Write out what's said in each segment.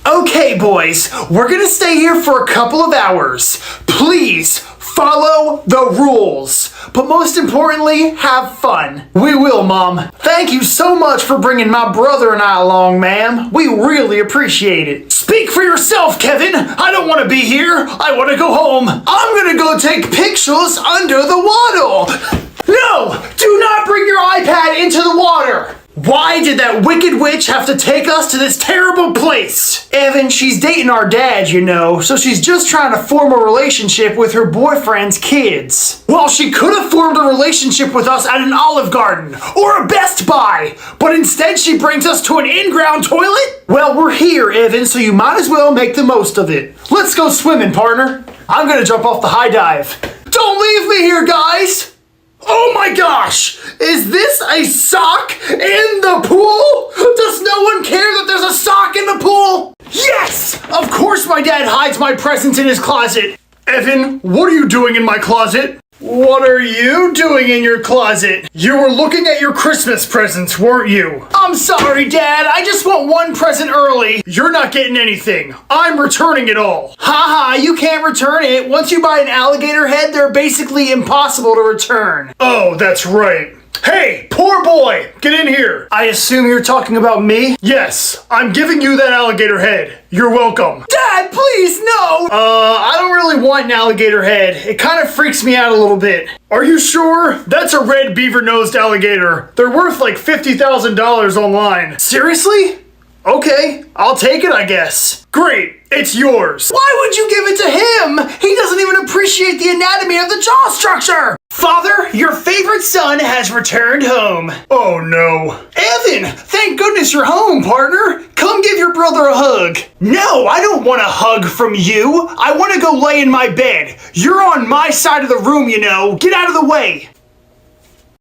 Okay, boys, we're gonna stay here for a couple of hours. Please follow the rules. But most importantly, have fun. We will, Mom. Thank you so much for bringing my brother and I along, ma'am. We really appreciate it. Speak for yourself, Kevin. I don't want to be here. I want to go home. I'm gonna go take pictures under the water. No! Do not bring your iPad into the water! Why did that wicked witch have to take us to this terrible place? Evan, she's dating our dad, you know, so she's just trying to form a relationship with her boyfriend's kids. Well, she could have formed a relationship with us at an Olive Garden or a Best Buy, but instead she brings us to an in-ground toilet? Well, we're here, Evan, so you might as well make the most of it. Let's go swimming, partner. I'm gonna jump off the high dive. Don't leave me here, guys! Oh my gosh! Is this a sock in the pool? Does no one care that there's a sock in the pool? Yes! Of course my dad hides my presents in his closet. Evan, what are you doing in my closet? What are you doing in your closet? You were looking at your Christmas presents, weren't you? I'm sorry, Dad. I just want one present early. You're not getting anything. I'm returning it all. Haha, you can't return it. Once you buy an alligator head, they're basically impossible to return. Oh, that's right. Hey, poor boy, get in here. I assume you're talking about me? Yes, I'm giving you that alligator head. You're welcome. Dad, please, no! I don't really want an alligator head. It kind of freaks me out a little bit. Are you sure? That's a red beaver-nosed alligator. They're worth like $50,000 online. Seriously? Okay, I'll take it, I guess. Great, it's yours. Why would you give it to him? He doesn't even appreciate the anatomy of the jaw structure. Father, your favorite son has returned home. Oh no. Evan, thank goodness you're home, partner. Come give your brother a hug. No, I don't want a hug from you. I want to go lay in my bed. You're on my side of the room, you know. Get out of the way.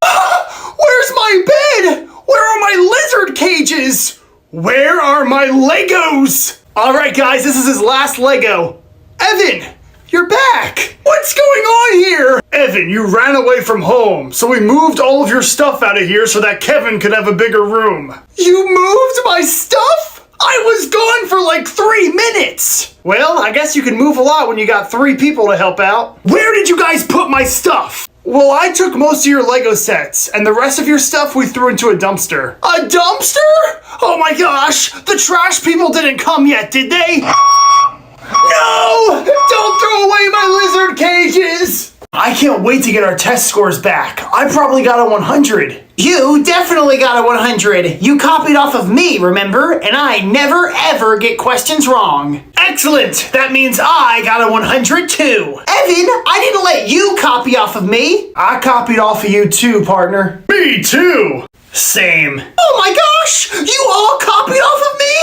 Where's my bed? Where are my lizard cages? Where are my Legos? All right, guys, this is his last Lego. Evan, you're back. What's going on here? Evan, you ran away from home, so we moved all of your stuff out of here so that Kevin could have a bigger room. You moved my stuff? I was gone for like 3 minutes. Well, I guess you can move a lot when you got 3 people to help out. Where did you guys put my stuff? Well, I took most of your Lego sets, and the rest of your stuff we threw into a dumpster. A dumpster? Oh my gosh, the trash people didn't come yet, did they? No! Don't throw away my lizard cages! I can't wait to get our test scores back. I probably got a 100. You definitely got a 100. You copied off of me, remember? And I never ever get questions wrong. Excellent! That means I got a 100 too. Evan, I didn't let you copy off of me. I copied off of you too, partner. Me too! Same. Oh my gosh! You all copied off of me?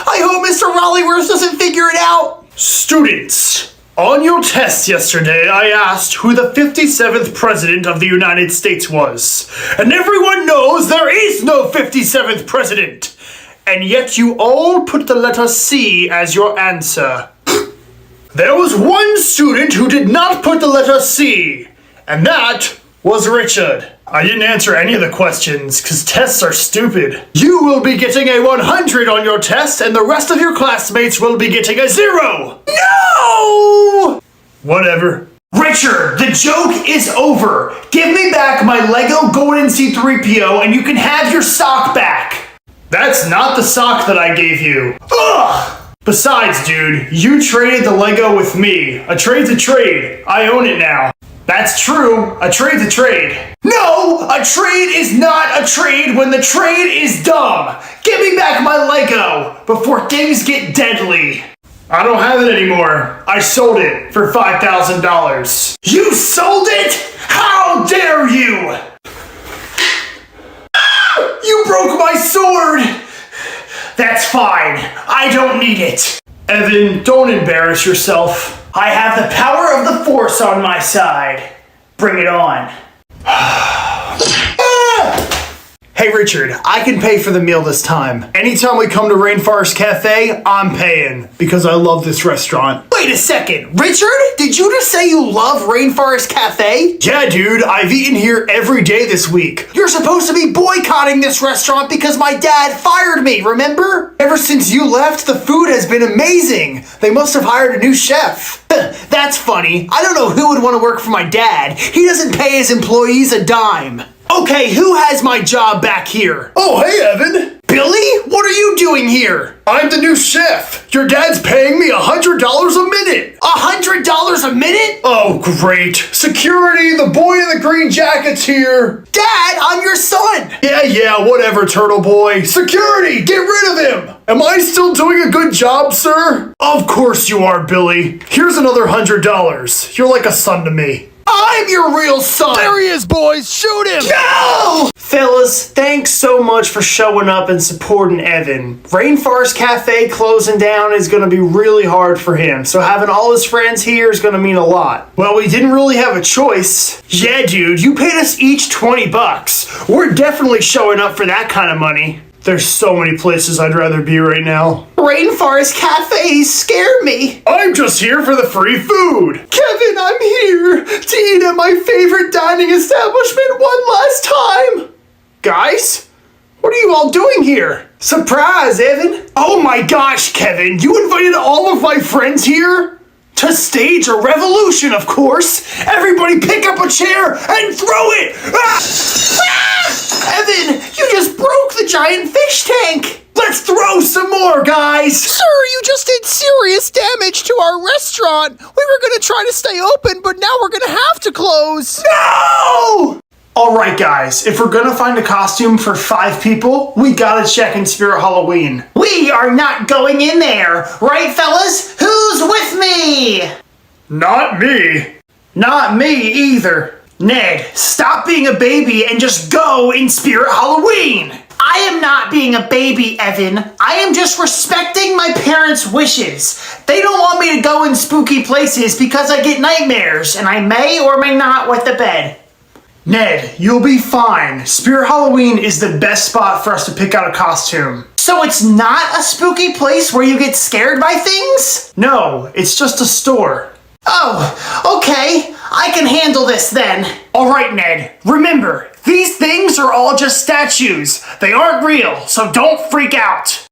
I hope Mr. Rollyworth doesn't figure it out. Students, on your test yesterday, I asked who the 57th President of the United States was. And everyone knows there is no 57th President. And yet you all put the letter C as your answer. There was one student who did not put the letter C. And that was Richard. I didn't answer any of the questions, because tests are stupid. You will be getting a 100 on your test, and the rest of your classmates will be getting a 0. No! Whatever. Richard, the joke is over. Give me back my Lego Golden C-3PO, and you can have your sock back. That's not the sock that I gave you. Ugh! Besides, dude, you traded the Lego with me. A trade's a trade. I own it now. That's true. A trade's a trade. No! A trade is not a trade when the trade is dumb! Give me back my Lego before things get deadly! I don't have it anymore. I sold it for $5,000. You sold it? How dare you! You broke my sword! That's fine. I don't need it. Evan, don't embarrass yourself. I have the power of the Force on my side. Bring it on. Hey Richard, I can pay for the meal this time. Anytime we come to Rainforest Cafe, I'm paying because I love this restaurant. Wait a second, Richard? Did you just say you love Rainforest Cafe? Yeah, dude, I've eaten here every day this week. You're supposed to be boycotting this restaurant because my dad fired me, remember? Ever since you left, the food has been amazing. They must have hired a new chef. That's funny. I don't know who would want to work for my dad. He doesn't pay his employees a dime. Okay, who has my job back here? Oh, hey, Evan. Billy? What are you doing here? I'm the new chef. Your dad's paying me $100 a minute. $100 a minute? Oh, great. Security, the boy in the green jacket's here. Dad, I'm your son. Yeah, whatever, turtle boy. Security, get rid of him. Am I still doing a good job, sir? Of course you are, Billy. Here's another $100. You're like a son to me. I'm your real son! There he is, boys! Shoot him! No! Fellas, thanks so much for showing up and supporting Evan. Rainforest Cafe closing down is gonna be really hard for him, so having all his friends here is gonna mean a lot. Well, we didn't really have a choice. Yeah, dude, you paid us each $20. We're definitely showing up for that kind of money. There's so many places I'd rather be right now. Rainforest Cafes scare me. I'm just here for the free food. Kevin, I'm here to eat at my favorite dining establishment one last time. Guys, what are you all doing here? Surprise, Evan. Oh my gosh, Kevin, you invited all of my friends here? To stage a revolution, of course. Everybody pick up a chair and throw it. Evan, you just broke the giant fish tank. Let's throw some more, guys. Sir, you just did serious damage to our restaurant. We were gonna try to stay open, but now we're gonna have to close. No! Alright guys, if we're gonna find a costume for 5 people, we gotta check in Spirit Halloween. We are not going in there, right fellas? Who's with me? Not me. Not me either. Ned, stop being a baby and just go in Spirit Halloween. I am not being a baby, Evan. I am just respecting my parents' wishes. They don't want me to go in spooky places because I get nightmares, and I may or may not wet the bed. Ned, you'll be fine. Spirit Halloween is the best spot for us to pick out a costume. So it's not a spooky place where you get scared by things? No, it's just a store. Oh, okay. I can handle this then. All right, Ned. Remember, these things are all just statues. They aren't real, so don't freak out.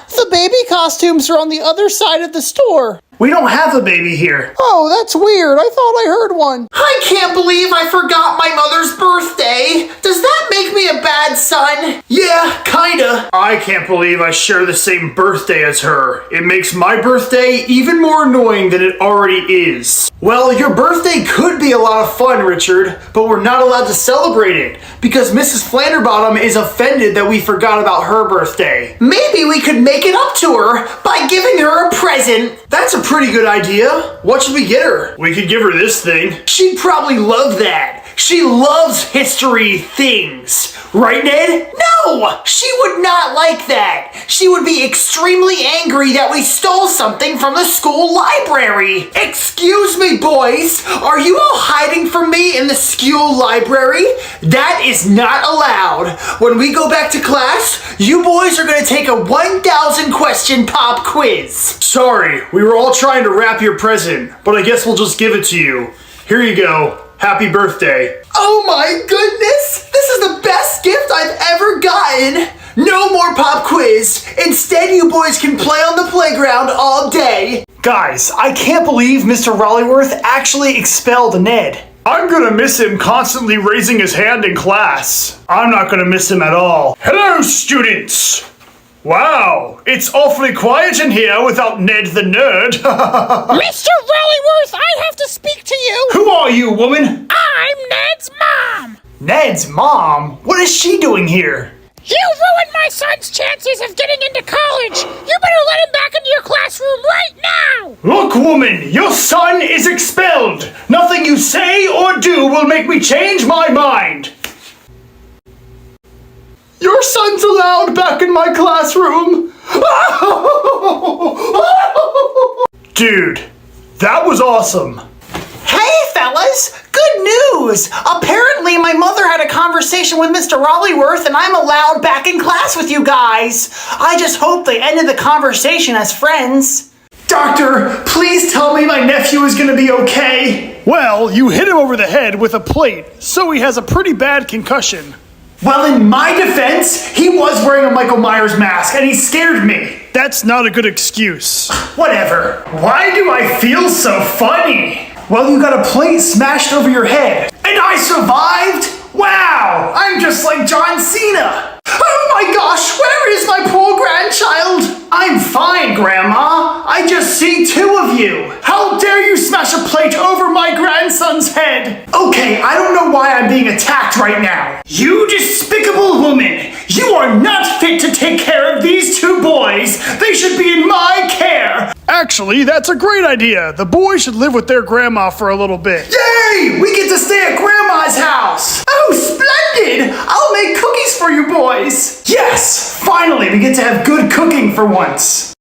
The baby costumes are on the other side of the store. We don't have a baby here. Oh, that's weird. I thought I heard one. I can't believe I forgot my mother's birthday. Does that make me a bad son? Yeah, kinda. I can't believe I share the same birthday as her. It makes my birthday even more annoying than it already is. Well, your birthday could be a lot of fun, Richard, but we're not allowed to celebrate it because Mrs. Flanderbottom is offended that we forgot about her birthday. Maybe we could make it up to her by giving her a present. That's a pretty good idea. What should we get her? We could give her this thing. She'd probably love that. She loves history things. Right, Ned? No! She would not like that. She would be extremely angry that we stole something from the school library. Excuse me, boys. Are you all hiding from me in the school library? That is not allowed. When we go back to class, you boys are going to take a 1,000 question pop quiz. Sorry, we were all trying to wrap your present, but I guess we'll just give it to you. Here you go. Happy birthday. Oh my goodness! This is the best gift I've ever gotten! No more pop quiz. Instead, you boys can play on the playground all day. Guys, I can't believe Mr. Rollyworth actually expelled Ned. I'm gonna miss him constantly raising his hand in class. I'm not gonna miss him at all. Hello, students! Wow, it's awfully quiet in here without Ned the nerd. Mr. Rollyworth, I have to speak to you. Who are you, woman? I'm Ned's mom. Ned's mom? What is she doing here? You ruined my son's chances of getting into college. You better let him back into your classroom right now. Look, woman, your son is expelled. Nothing you say or do will make me change my mind. Your son's allowed back in my classroom. Dude, that was awesome. Hey, fellas, good news! Apparently my mother had a conversation with Mr. Rollyworth and I'm allowed back in class with you guys. I just hope they ended the conversation as friends. Doctor, please tell me my nephew is gonna be okay. Well, you hit him over the head with a plate, so he has a pretty bad concussion. Well, in my defense, he was wearing a Michael Myers mask and he scared me. That's not a good excuse. Whatever. Why do I feel so funny? Well, you got a plate smashed over your head. And I survived? Wow, I'm just like John Cena. Oh my gosh, where is my poor grandchild? I'm fine, Grandma. I just see two of you. How dare you smash a plate over my grandson's head? Okay, I don't know why I'm being attacked right now. You despicable woman! You are not fit to take care of these two boys. They should be in my care. Actually, that's a great idea. The boys should live with their grandma for a little bit. Yay! We get to stay at Grandma's house. Oh, splendid! I'll make cookies for you boys. Yes! Finally, we get to have good cooking for once.